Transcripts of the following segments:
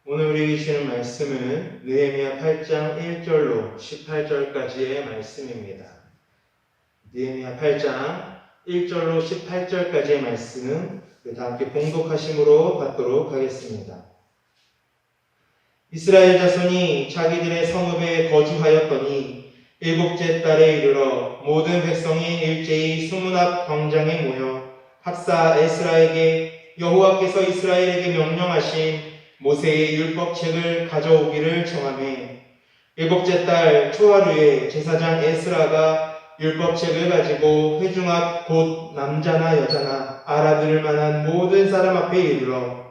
오늘 우리 주시는 말씀은 느헤미야 8장 1절로 18절까지의 말씀입니다. 느헤미야 8장 1절로 18절까지의 말씀 다 함께 봉독하심으로 받도록 하겠습니다. 이스라엘 자손이 자기들의 성읍에 거주하였더니 일곱째 달에 이르러 모든 백성이 일제히 수문 앞 광장에 모여 학사 에스라에게 여호와께서 이스라엘에게 명령하신 모세의 율법책을 가져오기를 청하매 일곱째 달 초하루에 제사장 에스라가 율법책을 가지고 회중 앞 곧 남자나 여자나 알아들을 만한 모든 사람 앞에 이르러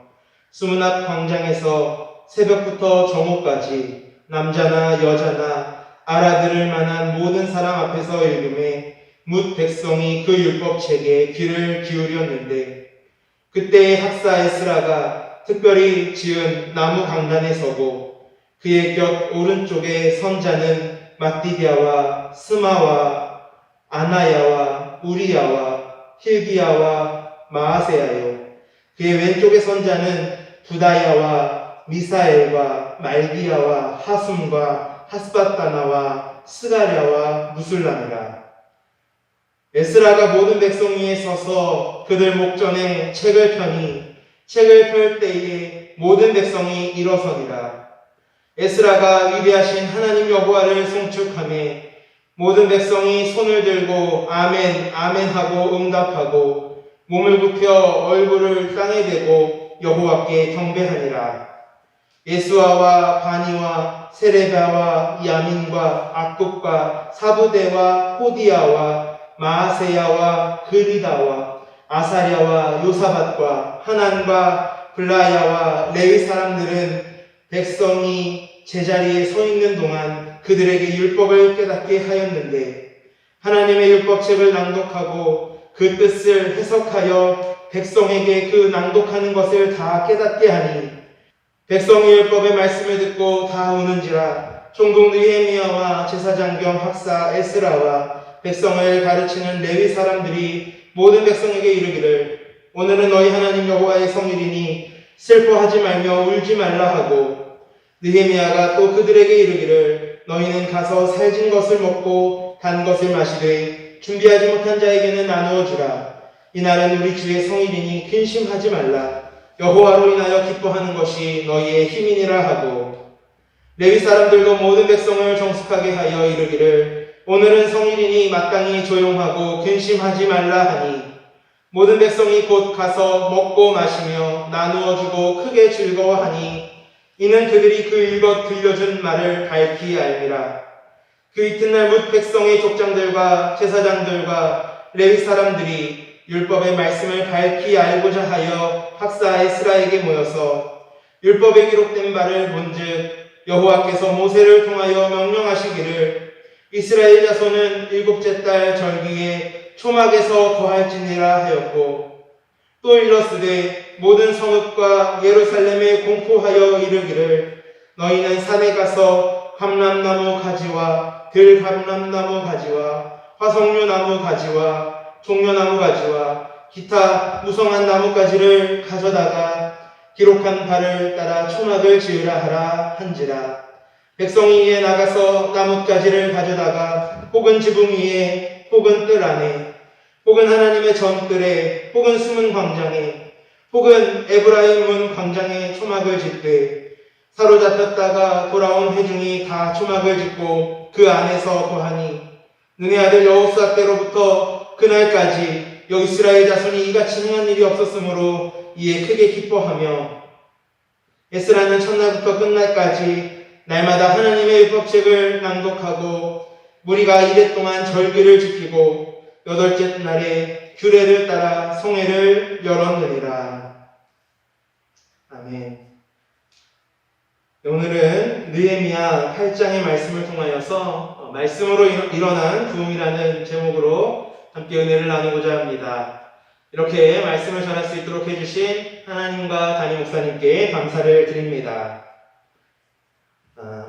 수문 앞 광장에서 새벽부터 정오까지 남자나 여자나 알아들을 만한 모든 사람 앞에서 읽음에 뭇 백성이 그 율법책에 귀를 기울였는데 그때 학사 에스라가 특별히 지은 나무 강단에 서고 그의 곁 오른쪽에 선자는 마띠디아와 스마와 아나야와 우리야와 힐기야와 마아세야요 그의 왼쪽에 선자는 부다야와 미사엘과 말기야와 하숨과 하스바타나와 스가랴와 무술람이라. 에스라가 모든 백성 위에 서서 그들 목전에 책을 펴니 책을 펼 때에 모든 백성이 일어서니라. 에스라가 위대하신 하나님 여호와를 송축하며 모든 백성이 손을 들고 아멘 아멘 하고 응답하고 몸을 굽혀 얼굴을 땅에 대고 여호와께 경배하니라. 예수아와 바니와 세레바와 야민과 악국과 사부대와 호디야와 마아세야와 그리다와 아사랴와 요사밧과 하난과 블라야와 레위 사람들은 백성이 제자리에 서 있는 동안 그들에게 율법을 깨닫게 하였는데 하나님의 율법책을 낭독하고 그 뜻을 해석하여 백성에게 그 낭독하는 것을 다 깨닫게 하니 백성이 율법의 말씀을 듣고 다 우는지라. 총독 느헤미야와 제사장 겸 학사 에스라와 백성을 가르치는 레위 사람들이 모든 백성에게 이르기를 오늘은 너희 하나님 여호와의 성일이니 슬퍼하지 말며 울지 말라 하고 느헤미야가 또 그들에게 이르기를 너희는 가서 살진 것을 먹고 단 것을 마시되 준비하지 못한 자에게는 나누어 주라. 이날은 우리 주의 성일이니 근심하지 말라. 여호와로 인하여 기뻐하는 것이 너희의 힘이니라 하고 레위 사람들도 모든 백성을 정숙하게 하여 이르기를 오늘은 성일이니 마땅히 조용하고 근심하지 말라 하니 모든 백성이 곧 가서 먹고 마시며 나누어 주고 크게 즐거워하니 이는 그들이 그 일껏 들려준 말을 밝히 알미라. 그 이튿날 뭇 백성의 족장들과 제사장들과 레위 사람들이 율법의 말씀을 밝히 알고자 하여 학사 에스라에게 모여서 율법에 기록된 바를 본즉 여호와께서 모세를 통하여 명령하시기를 이스라엘 자손은 일곱째 달 절기에 초막에서 거할지니라 하였고 또 일렀으되 모든 성읍과 예루살렘에 공포하여 이르기를 너희는 산에 가서 감람나무 가지와 들감람나무 가지와 화석류나무 가지와 종려나무 가지와 기타 무성한 나무가지를 가져다가 기록한 바를 따라 초막을 지으라 하라 한지라. 백성이 이에 나가서 나뭇가지를 가져다가 혹은 지붕 위에 혹은 뜰 안에 혹은 하나님의 전뜰에 혹은 숨은 광장에 혹은 에브라임 문 광장에 초막을 짓되 사로잡혔다가 돌아온 회중이 다 초막을 짓고 그 안에서 거하니 눈의 아들 여호수아 때로부터 그날까지 이스라엘 자손이 이같이 행한 일이 없었으므로 이에 크게 기뻐하며 에스라는 첫날부터 끝날까지 날마다 하나님의 율법책을 낭독하고 무리가 이래 동안 절기를 지키고 여덟째 날에 규례를 따라 성회를 열었느니라. 아멘. 오늘은 느헤미야 8장의 말씀을 통하여서 말씀으로 일어난 부흥이라는 제목으로 함께 은혜를 나누고자 합니다. 이렇게 말씀을 전할 수 있도록 해주신 하나님과 담임 목사님께 감사를 드립니다.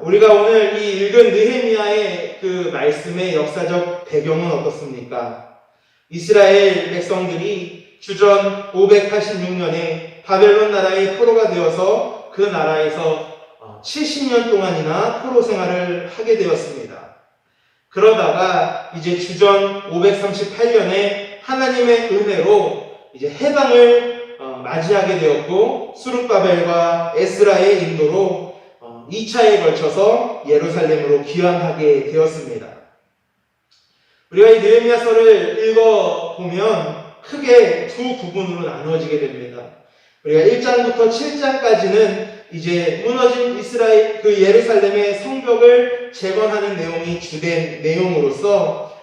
우리가 오늘 이 읽은 느헤미야의 그 말씀의 역사적 배경은 어떻습니까? 이스라엘 백성들이 주전 586년에 바벨론 나라의 포로가 되어서 그 나라에서 70년 동안이나 포로 생활을 하게 되었습니다. 그러다가 이제 주전 538년에 하나님의 은혜로 이제 해방을 맞이하게 되었고, 수룹바벨과 에스라의 인도로 2차에 걸쳐서 예루살렘으로 귀환하게 되었습니다. 우리가 이 느헤미야서를 읽어보면 크게 두 부분으로 나누어지게 됩니다. 우리가 1장부터 7장까지는 이제 무너진 예루살렘의 성벽을 재건하는 내용이 주된 내용으로서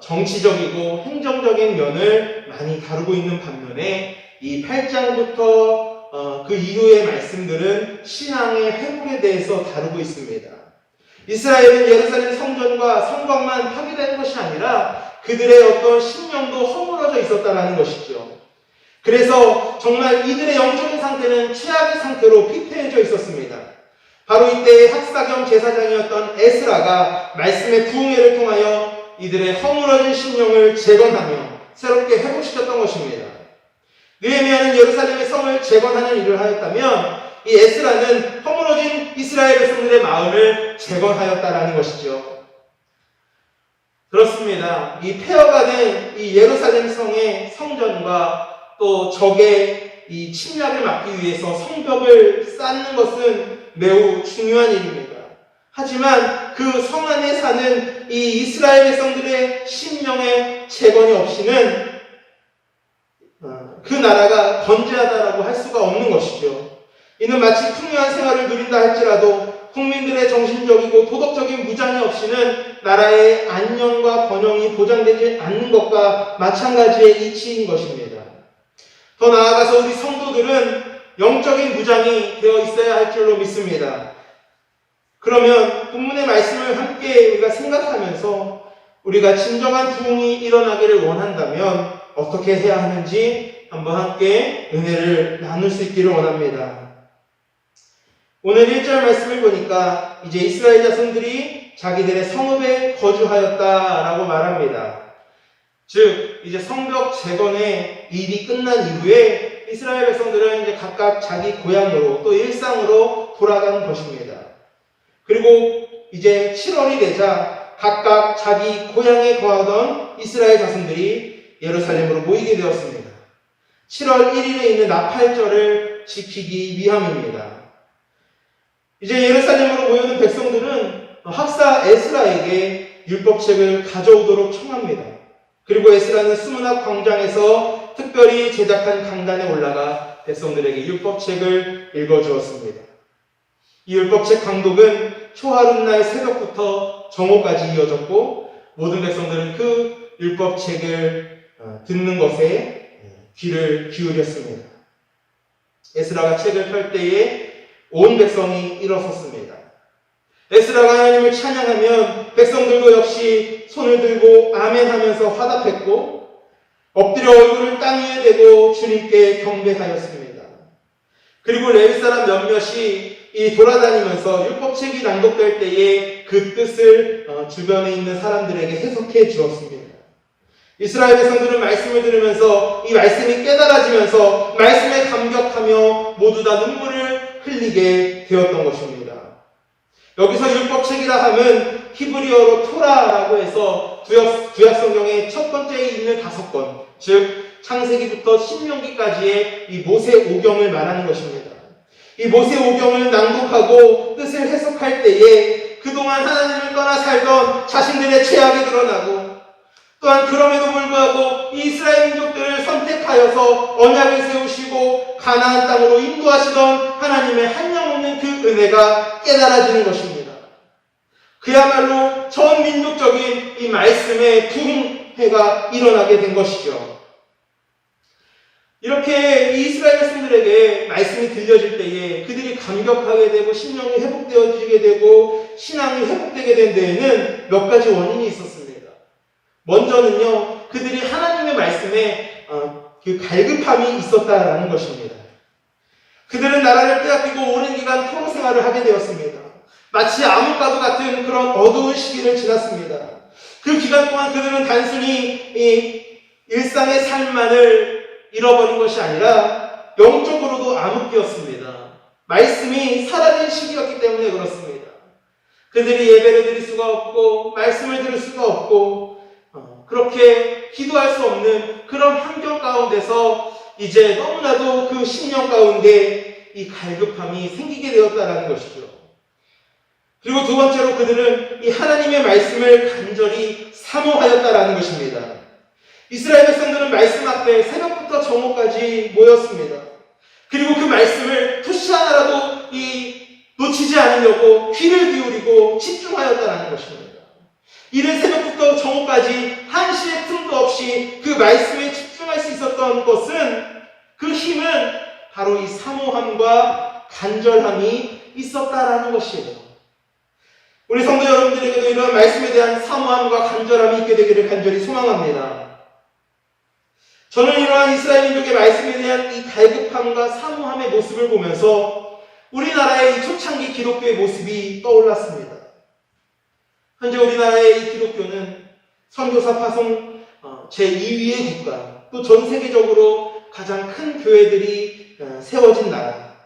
정치적이고 행정적인 면을 많이 다루고 있는 반면에 이 8장부터 그 이후의 말씀들은 신앙의 회복에 대해서 다루고 있습니다. 이스라엘은 예루살렘 성전과 성곽만 파괴된 것이 아니라 그들의 어떤 심령도 허물어져 있었다는 것이죠. 그래서 정말 이들의 영적인 상태는 최악의 상태로 피폐해져 있었습니다. 바로 이때 학사겸 제사장이었던 에스라가 말씀의 부흥회를 통하여 이들의 허물어진 심령을 재건하며 새롭게 회복시켰던 것입니다. 느헤미야는 예루살렘의 성을 재건하는 일을 하였다면 이 에스라는 허물어진 이스라엘 백성들의 마음을 재건하였다라는 것이죠. 그렇습니다. 이 폐허가 된 이 예루살렘 성의 성전과 또 적의 이 침략을 막기 위해서 성벽을 쌓는 것은 매우 중요한 일입니다. 하지만 그 성 안에 사는 이 이스라엘 백성들의 심령의 재건이 없이는 그 나라가 건재하다라고 할 수가 없는 것이죠. 이는 마치 풍요한 생활을 누린다 할지라도 국민들의 정신적이고 도덕적인 무장이 없이는 나라의 안녕과 번영이 보장되지 않는 것과 마찬가지의 이치인 것입니다. 더 나아가서 우리 성도들은 영적인 무장이 되어 있어야 할 줄로 믿습니다. 그러면 본문의 말씀을 함께 우리가 생각하면서 우리가 진정한 부흥이 일어나기를 원한다면 어떻게 해야 하는지 한번 함께 은혜를 나눌 수 있기를 원합니다. 오늘 1절 말씀을 보니까 이제 이스라엘 자손들이 자기들의 성읍에 거주하였다라고 말합니다. 즉 이제 성벽 재건의 일이 끝난 이후에 이스라엘 백성들은 이제 각각 자기 고향으로 또 일상으로 돌아간 것입니다. 그리고 이제 7월이 되자 각각 자기 고향에 거하던 이스라엘 자손들이 예루살렘으로 모이게 되었습니다. 7월 1일에 있는 나팔절을 지키기 위함입니다. 이제 예루살렘으로 모여든 백성들은 학사 에스라에게 율법책을 가져오도록 청합니다. 그리고 에스라는 수문학 광장에서 특별히 제작한 강단에 올라가 백성들에게 율법책을 읽어주었습니다. 이 율법책 강독은 초하룻날 새벽부터 정오까지 이어졌고 모든 백성들은 그 율법책을 듣는 것에 귀를 기울였습니다. 에스라가 책을 펼 때에 온 백성이 일어섰습니다. 에스라가 하나님을 찬양하면 백성들도 역시 손을 들고 아멘 하면서 화답했고 엎드려 얼굴을 땅 위에 대고 주님께 경배하였습니다. 그리고 레위 사람 몇몇이 이 돌아다니면서 율법책이 낭독될 때에 그 뜻을 주변에 있는 사람들에게 해석해 주었습니다. 이스라엘 백성들은 말씀을 들으면서 이 말씀이 깨달아지면서 말씀에 감격하며 모두 다 눈물을 흘리게 되었던 것입니다. 여기서 율법책이라 함은 히브리어로 토라라고 해서 구약 성경의 첫 번째에 있는 5권, 즉 창세기부터 신명기까지의 이 모세 오경을 말하는 것입니다. 이 모세 오경을 낭독하고 뜻을 해석할 때에 그동안 하나님을 떠나 살던 자신들의 죄악이 드러나고 또한 그럼에도 불구하고 이스라엘 민족들을 선택하여서 언약을 세우시고 가나안 땅으로 인도하시던 하나님의 한량없는 그 은혜가 깨달아지는 것입니다. 그야말로 전 민족적인 이 말씀의 부흥회가 일어나게 된 것이죠. 이렇게 이스라엘 백성들에게 말씀이 들려질 때에 그들이 감격하게 되고 심령이 회복되어지게 되고 신앙이 회복되게 된 데에는 몇 가지 원인이 있었습니다. 먼저는요, 그들이 하나님의 말씀에 그 갈급함이 있었다라는 것입니다. 그들은 나라를 빼앗기고 오랜 기간 포로 생활을 하게 되었습니다. 마치 암흑과도 같은 그런 어두운 시기를 지났습니다. 그 기간 동안 그들은 단순히 이 일상의 삶만을 잃어버린 것이 아니라 영적으로도 암흑기였습니다. 말씀이 사라진 시기였기 때문에 그렇습니다. 그들이 예배를 드릴 수가 없고 말씀을 들을 수가 없고 그렇게 기도할 수 없는 그런 환경 가운데서 이제 너무나도 그 심령 가운데 이 갈급함이 생기게 되었다라는 것이죠. 그리고 두 번째로 그들은 이 하나님의 말씀을 간절히 사모하였다라는 것입니다. 이스라엘 백성들은 말씀 앞에 새벽부터 정오까지 모였습니다. 그리고 그 말씀을 토시 하나라도 놓치지 않으려고 귀를 기울이고 집중하였다라는 것입니다. 이른 새벽부터 정오까지 한시의 틈도 없이 그 말씀에 집중할 수 있었던 것은 그 힘은 바로 이 사모함과 간절함이 있었다라는 것이에요. 우리 성도 여러분들에게도 이러한 말씀에 대한 사모함과 간절함이 있게 되기를 간절히 소망합니다. 저는 이러한 이스라엘 민족의 말씀에 대한 이 갈급함과 사모함의 모습을 보면서 우리나라의 이 초창기 기독교의 모습이 떠올랐습니다. 현재 우리나라의 이 기독교는 선교사 파송 제2위의 국가, 또 전 세계적으로 가장 큰 교회들이 세워진 나라.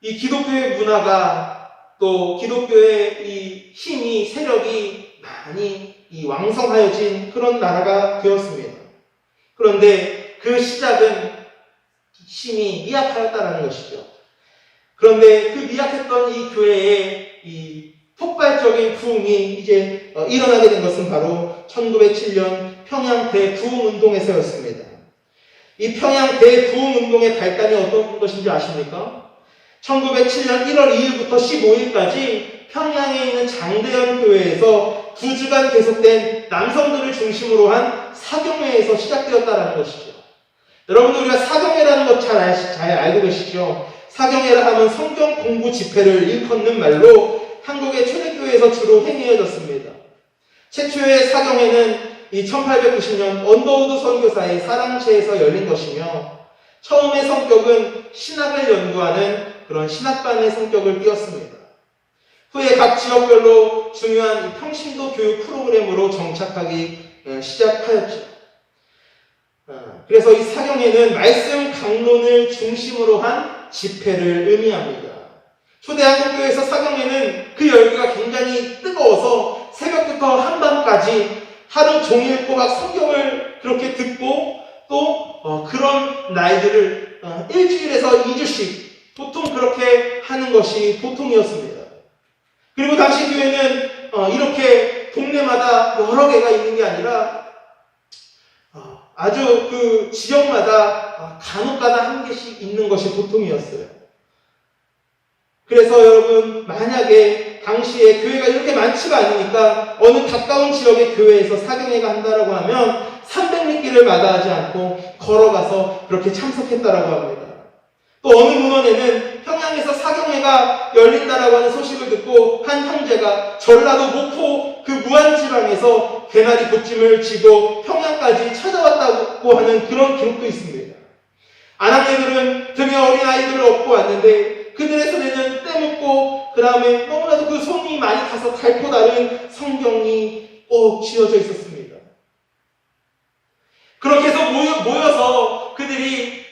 이 기독교의 문화가 또 기독교의 이 힘이, 세력이 많이 왕성하여진 그런 나라가 되었습니다. 그런데 그 시작은 힘이 미약하였다는 것이죠. 그런데 그 미약했던 이 교회의 이 폭발적인 부흥이 이제 일어나게 된 것은 바로 1907년 평양 대부흥운동에서였습니다. 이 평양 대부흥운동의 발단이 어떤 것인지 아십니까? 1907년 1월 2일부터 15일까지 평양에 있는 장대현 교회에서 2주간 계속된 남성들을 중심으로 한 사경회에서 시작되었다는 것이죠. 여러분들 우리가 사경회라는 것 잘 알고 계시죠? 사경회라 하면 성경 공부 집회를 일컫는 말로 한국의 초대교회에서 주로 행해졌습니다. 최초의 사경회는 이 1890년 언더우드 선교사의 사랑채에서 열린 것이며 처음의 성격은 신학을 연구하는 그런 신학반의 성격을 띄었습니다. 후에 각 지역별로 중요한 평신도 교육 프로그램으로 정착하기 시작하였죠. 그래서 이 사경회는 말씀 강론을 중심으로 한 집회를 의미합니다. 초대 한국교회에서 사경회는 그 열기가 굉장히 뜨거워서 새벽부터 한밤까지 하루 종일 꼬박 성경을 그렇게 듣고 또 그런 날들을 일주일에서 2주씩 보통 그렇게 하는 것이 보통이었습니다. 그리고 당시 교회는 이렇게 동네마다 여러 개가 있는 게 아니라 아주 그 지역마다 간혹가다 한 개씩 있는 것이 보통이었어요. 그래서 여러분 만약에 당시에 교회가 이렇게 많지가 않으니까 어느 가까운 지역의 교회에서 사경회가 한다라고 하면 300리길을 마다하지 않고 걸어가서 그렇게 참석했다라고 합니다. 또 어느 문헌에는 평양에서 사경회가 열린다라고 하는 소식을 듣고 한 형제가 전라도 목포 그 무안지방에서 개나리 봇짐을 지고 평양까지 찾아왔다고 하는 그런 기록도 있습니다. 아낙네들은 등에 어린 아이들을 업고 왔는데 그들의 손에는 떼묻고 그 다음에 너무나도 그 손이 많이 가서 닳고 다른 성경이 꼭 쥐어져 있었습니다. 그렇게 해서 모여서 그들이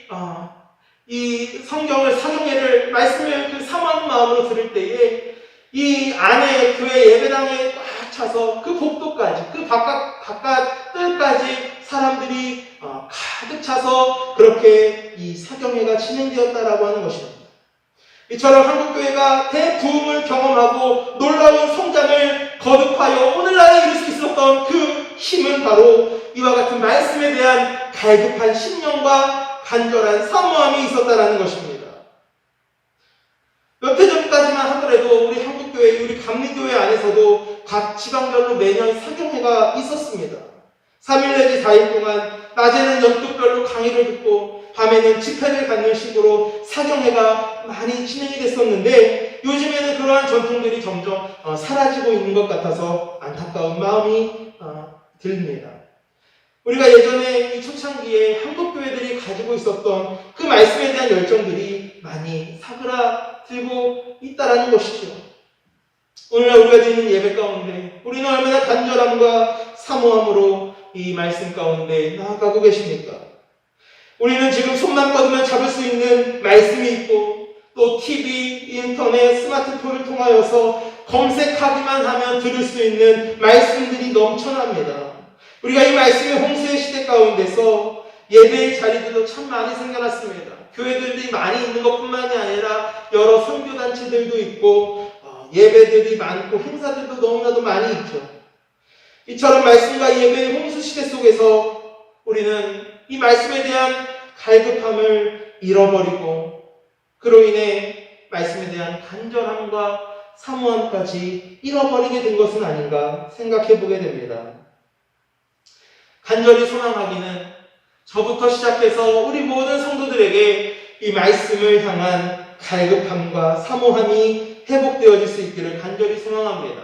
이 성경을 사경회를 말씀을 그 사모하는 마음으로 들을 때에 이 안에 교회 예배당에 꽉 차서 그 복도까지 그 바깥 뜰까지 사람들이 가득 차서 그렇게 이 사경회가 진행되었다라고 하는 것입니다. 이처럼 한국교회가 대부흥을 경험하고 놀라운 성장을 거듭하여 오늘날에 이룰 수 있었던 그 힘은 바로 이와 같은 말씀에 대한 갈급한 심령과 간절한 사모함이 있었다라는 것입니다. 몇 해 전까지만 하더라도 우리 한국교회, 우리 감리교회 안에서도 각 지방별로 매년 사경회가 있었습니다. 3일 내지 4일 동안 낮에는 연도별로 강의를 듣고 밤에는 집회를 갖는 식으로 사경회가 많이 진행이 됐었는데 요즘에는 그러한 전통들이 점점 사라지고 있는 것 같아서 안타까운 마음이 듭니다. 우리가 예전에 이 초창기에 한국교회들이 가지고 있었던 그 말씀에 대한 열정들이 많이 사그라들고 있다라는 것이죠. 오늘날 우리가 드리는 예배 가운데 우리는 얼마나 간절함과 사모함으로 이 말씀 가운데 나아가고 계십니까? 우리는 지금 손만 뻗으면 잡을 수 있는 말씀이 있고 또 TV, 인터넷, 스마트폰을 통하여서 검색하기만 하면 들을 수 있는 말씀들이 넘쳐납니다. 우리가 이 말씀의 홍수의 시대 가운데서 예배의 자리들도 참 많이 생겨났습니다. 교회들이 많이 있는 것뿐만이 아니라 여러 선교단체들도 있고 예배들이 많고 행사들도 너무나도 많이 있죠. 이처럼 말씀과 예배의 홍수 시대 속에서 우리는 이 말씀에 대한 갈급함을 잃어버리고 그로 인해 말씀에 대한 간절함과 사모함까지 잃어버리게 된 것은 아닌가 생각해 보게 됩니다. 간절히 소망하기는 저부터 시작해서 우리 모든 성도들에게 이 말씀을 향한 갈급함과 사모함이 회복되어질 수 있기를 간절히 소망합니다.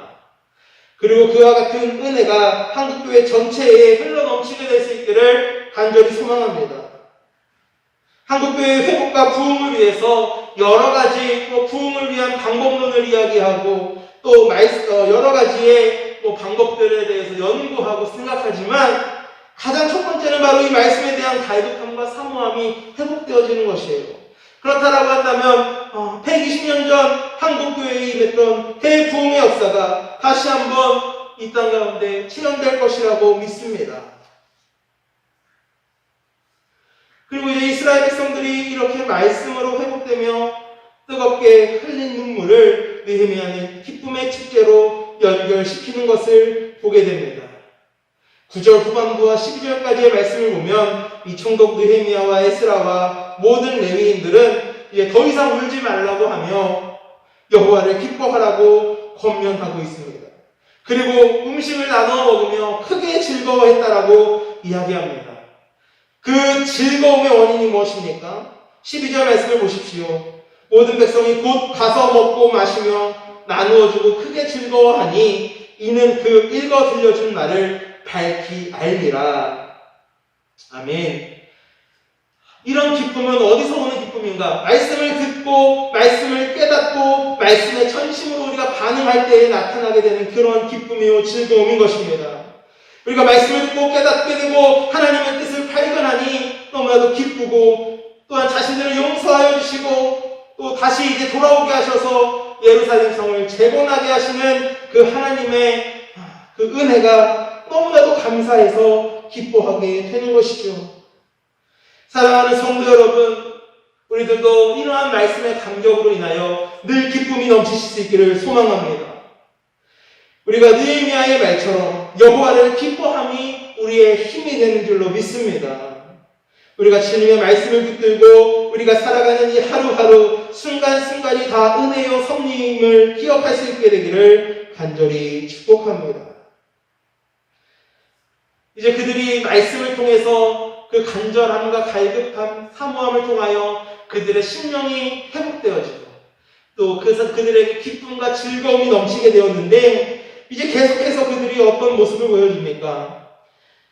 그리고 그와 같은 은혜가 한국교회 전체에 흘러넘치게 될 수 있기를 간절히 소망합니다. 한국교회의 회복과 부흥을 위해서 여러 가지 부흥을 위한 방법론을 이야기하고 또 여러 가지의 방법들에 대해서 연구하고 생각하지만 가장 첫 번째는 바로 이 말씀에 대한 갈급함과 사모함이 회복되어지는 것이에요. 그렇다라고 한다면 120년 전 한국교회에 임했던 대부흥의 역사가 다시 한번 이 땅 가운데 체현될 것이라고 믿습니다. 그리고 이제 이스라엘 백성들이 이렇게 말씀으로 회복되며 뜨겁게 흘린 눈물을 느헤미야는 기쁨의 축제로 연결시키는 것을 보게 됩니다. 9절 후반부와 12절까지의 말씀을 보면 이 총독 느헤미야와 에스라와 모든 레위인들은 이제 더 이상 울지 말라고 하며 여호와를 기뻐하라고 권면하고 있습니다. 그리고 음식을 나눠 먹으며 크게 즐거워했다라고 이야기합니다. 그 즐거움의 원인이 무엇입니까? 12절 말씀을 보십시오. 모든 백성이 곧 가서 먹고 마시며 나누어주고 크게 즐거워하니 이는 그 읽어 들려준 말을 밝히 알리라. 아멘. 이런 기쁨은 어디서 오는 기쁨인가? 말씀을 듣고 말씀을 깨닫고 말씀에 전심으로 우리가 반응할 때에 나타나게 되는 그런 기쁨이요 즐거움인 것입니다. 우리가 말씀을 듣고 깨닫게 되고 하나님의 뜻을 발견하니 너무나도 기쁘고 또한 자신들을 용서하여 주시고 또 다시 이제 돌아오게 하셔서 예루살렘 성을 재건하게 하시는 그 하나님의 그 은혜가 너무나도 감사해서 기뻐하게 되는 것이죠. 사랑하는 성도 여러분, 우리들도 이러한 말씀의 감격으로 인하여 늘 기쁨이 넘치실 수 있기를 소망합니다. 우리가 느헤미야의 말처럼 여호와를 기뻐함이 우리의 힘이 되는 줄로 믿습니다. 우리가 주님의 말씀을 붙들고 우리가 살아가는 이 하루하루 순간순간이 다 은혜요 섭리임을 기억할 수 있게 되기를 간절히 축복합니다. 이제 그들이 말씀을 통해서 그 간절함과 갈급함, 사모함을 통하여 그들의 심령이 회복되어지고 또 그들에게 기쁨과 즐거움이 넘치게 되었는데 이제 계속해서 그들이 어떤 모습을 보여줍니까?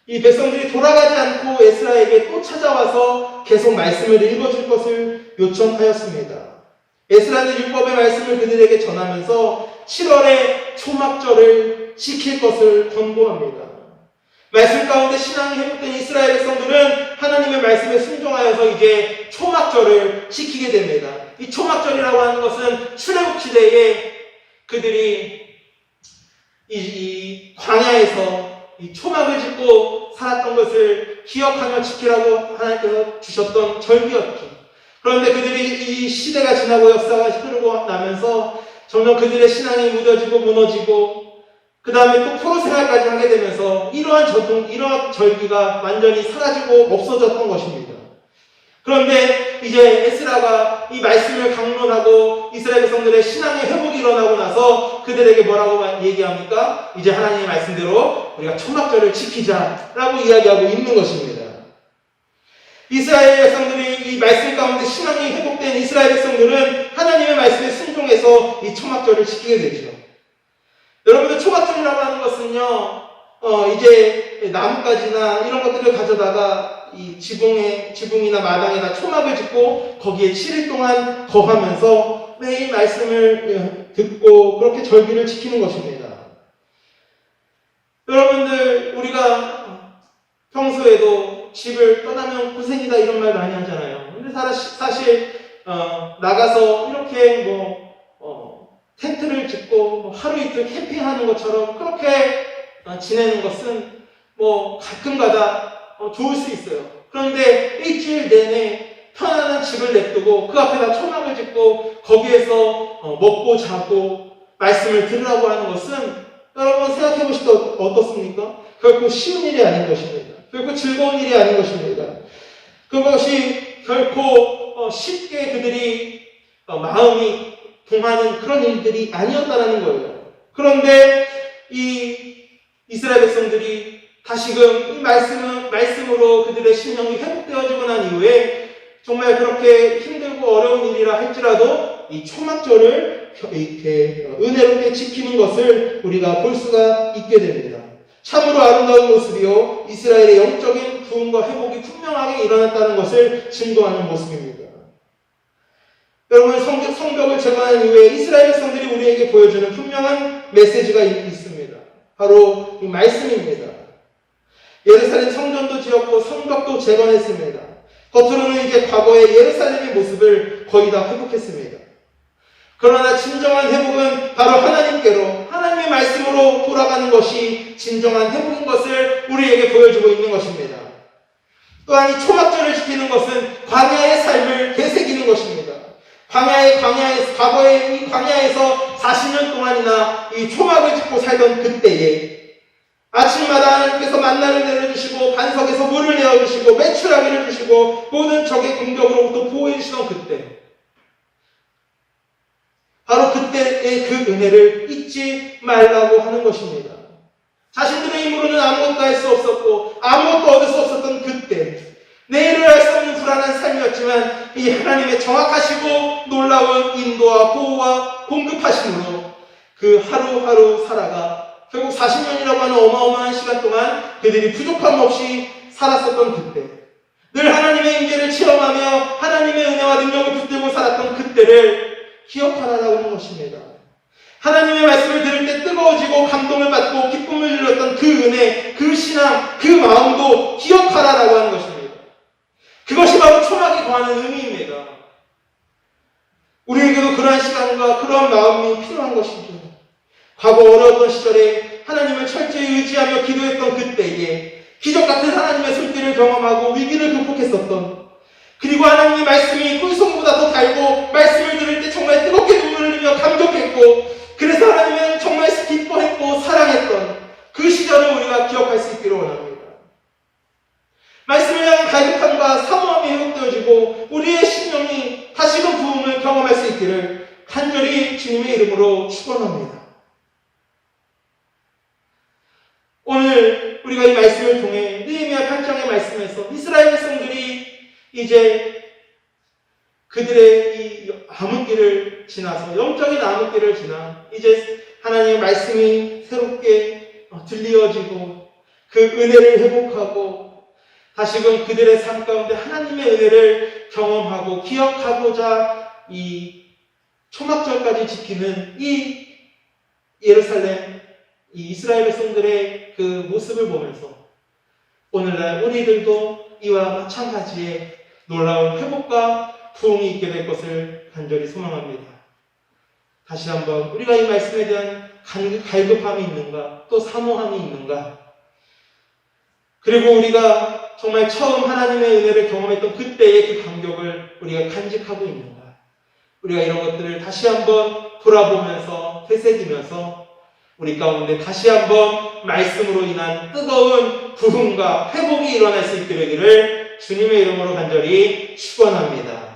이 백성들이 돌아가지 않고 에스라에게 또 찾아와서 계속 말씀을 읽어줄 것을 요청하였습니다. 에스라는 율법의 말씀을 그들에게 전하면서 7월에 초막절을 지킬 것을 권고합니다. 말씀 가운데 신앙이 회복된 이스라엘 백성들은 하나님의 말씀에 순종하여서 이제 초막절을 지키게 됩니다. 이 초막절이라고 하는 것은 출애굽 시대에 그들이 이 광야에서 이 초막을 짓고 살았던 것을 기억하며 지키라고 하나님께서 주셨던 절기였죠. 그런데 그들이 이 시대가 지나고 역사가 흐르고 나면서 점점 그들의 신앙이 무뎌지고 무너지고 그 다음에 또 포로 생활까지 하게 되면서 이러한 절기가 완전히 사라지고 없어졌던 것입니다. 그런데 이제 에스라가 이 말씀을 강론하고 이스라엘 백성들의 신앙의 회복이 일어나고 나서 그들에게 뭐라고 얘기합니까? 이제 하나님의 말씀대로 우리가 초막절을 지키자라고 이야기하고 있는 것입니다. 이스라엘 백성들이 이 말씀 가운데 신앙이 회복된 이스라엘 백성들은 하나님의 말씀에 순종해서 이 초막절을 지키게 되죠. 여러분들 초막절이라고 하는 것은요, 이제 나뭇가지나 이런 것들을 가져다가 이 지붕이나 마당에다 초막을 짓고 거기에 7일 동안 거하면서 매일 말씀을 듣고 그렇게 절기를 지키는 것입니다. 여러분들, 우리가 평소에도 집을 떠나면 고생이다 이런 말 많이 하잖아요. 근데 사실 나가서 이렇게 텐트를 짓고 하루 이틀 캠핑하는 것처럼 그렇게 지내는 것은 가끔가다 좋을 수 있어요. 그런데 일주일 내내 편안한 집을 냅두고 그 앞에다 초막을 짓고 거기에서 먹고 자고 말씀을 들으라고 하는 것은 여러분 생각해 보실 때 어떻습니까? 결코 쉬운 일이 아닌 것입니다. 결코 즐거운 일이 아닌 것입니다. 그것이 결코 쉽게 그들이 마음이 동하는 그런 일들이 아니었다는 거예요. 그런데 이 이스라엘 백성들이 다시금 이 말씀으로 그들의 심령이 회복되어지고 난 이후에 정말 그렇게 힘들고 어려운 일이라 할지라도 이 초막절을 이렇게 은혜롭게 지키는 것을 우리가 볼 수가 있게 됩니다. 참으로 아름다운 모습이요, 이스라엘의 영적인 구원과 회복이 분명하게 일어났다는 것을 증거하는 모습입니다. 여러분, 성벽을 재건한 이후에 이스라엘 백성들이 우리에게 보여주는 분명한 메시지가 있습니다. 바로 이 말씀입니다. 예루살렘 성전도 지었고 성벽도 재건했습니다. 겉으로는 이제 과거의 예루살렘의 모습을 거의 다 회복했습니다. 그러나 진정한 회복은 바로 하나님께로, 하나님의 말씀으로 돌아가는 것이 진정한 회복인 것을 우리에게 보여주고 있는 것입니다. 또한 이 초막절을 지키는 것은 광야의 삶을 되새기는 것입니다. 과거의 이 광야에서 40년 동안이나 이 초막을 짓고 살던 그때에 아침마다 하나님께서 만나를 내려주시고 반석에서 물을 내어주시고 메추라기를 주시고 모든 적의 공격으로부터 보호해주시던 그때, 바로 그때의 그 은혜를 잊지 말라고 하는 것입니다. 자신들의 힘으로는 아무것도 할 수 없었고 아무것도 얻을 수 없었던 그때, 내일을 알 수 없는 불안한 삶이었지만 이 하나님의 정확하시고 놀라운 인도와 보호와 공급하심으로 그 하루하루 살아가 결국 40년이라고 하는 어마어마한 시간 동안 그들이 부족함 없이 살았었던 그때, 늘 하나님의 임재를 체험하며 하나님의 은혜와 능력을 붙들고 살았던 그때를 기억하라라고 하는 것입니다. 하나님의 말씀을 들을 때 뜨거워지고 감동을 받고 기쁨을 눌렀던 그 은혜, 그 신앙, 그 마음도 기억하라라고 하는 것입니다. 그것이 바로 초막이 거하는 의미입니다. 우리에게도 그러한 시간과 그러한 마음이 필요한 것이죠. 과거 어려웠던 시절에 하나님을 철저히 의지하며 기도했던 그때에 기적 같은 하나님의 손길을 경험하고 위기를 극복했었던, 그리고 하나님의 말씀이 꿀송보다 더 달고 말씀을 들을 때 정말 뜨겁게 눈물을 흘리며 감격했고 그래서 하나님은 정말 기뻐했고 사랑했던 그 시절을 우리가 기억할 수 있기를 원합니다. 말씀을 향한 갈급함과 사모함이 회복되어지고 우리의 심령이 다시금 부흥을 경험할 수 있기를 간절히 주님의 이름으로 축원합니다. 오늘 우리가 이 말씀을 통해 느헤미야 8장의 말씀에서 이스라엘 백성들이 이제 그들의 이 암흑기를 지나서, 영적인 암흑기를 지나 이제 하나님의 말씀이 새롭게 들리어지고 그 은혜를 회복하고 다시금 그들의 삶 가운데 하나님의 은혜를 경험하고 기억하고자 이 초막절까지 지키는 이 예루살렘, 이 이스라엘 백성들의 그 모습을 보면서 오늘날 우리들도 이와 마찬가지의 놀라운 회복과 부흥이 있게 될 것을 간절히 소망합니다. 다시 한번 우리가 이 말씀에 대한 갈급함이 있는가, 또 사모함이 있는가, 그리고 우리가 정말 처음 하나님의 은혜를 경험했던 그때의 그 감격을 우리가 간직하고 있는가, 우리가 이런 것들을 다시 한번 돌아보면서 되새기면서 우리 가운데 다시 한번 말씀으로 인한 뜨거운 부흥과 회복이 일어날 수 있게 되기를 주님의 이름으로 간절히 축원합니다.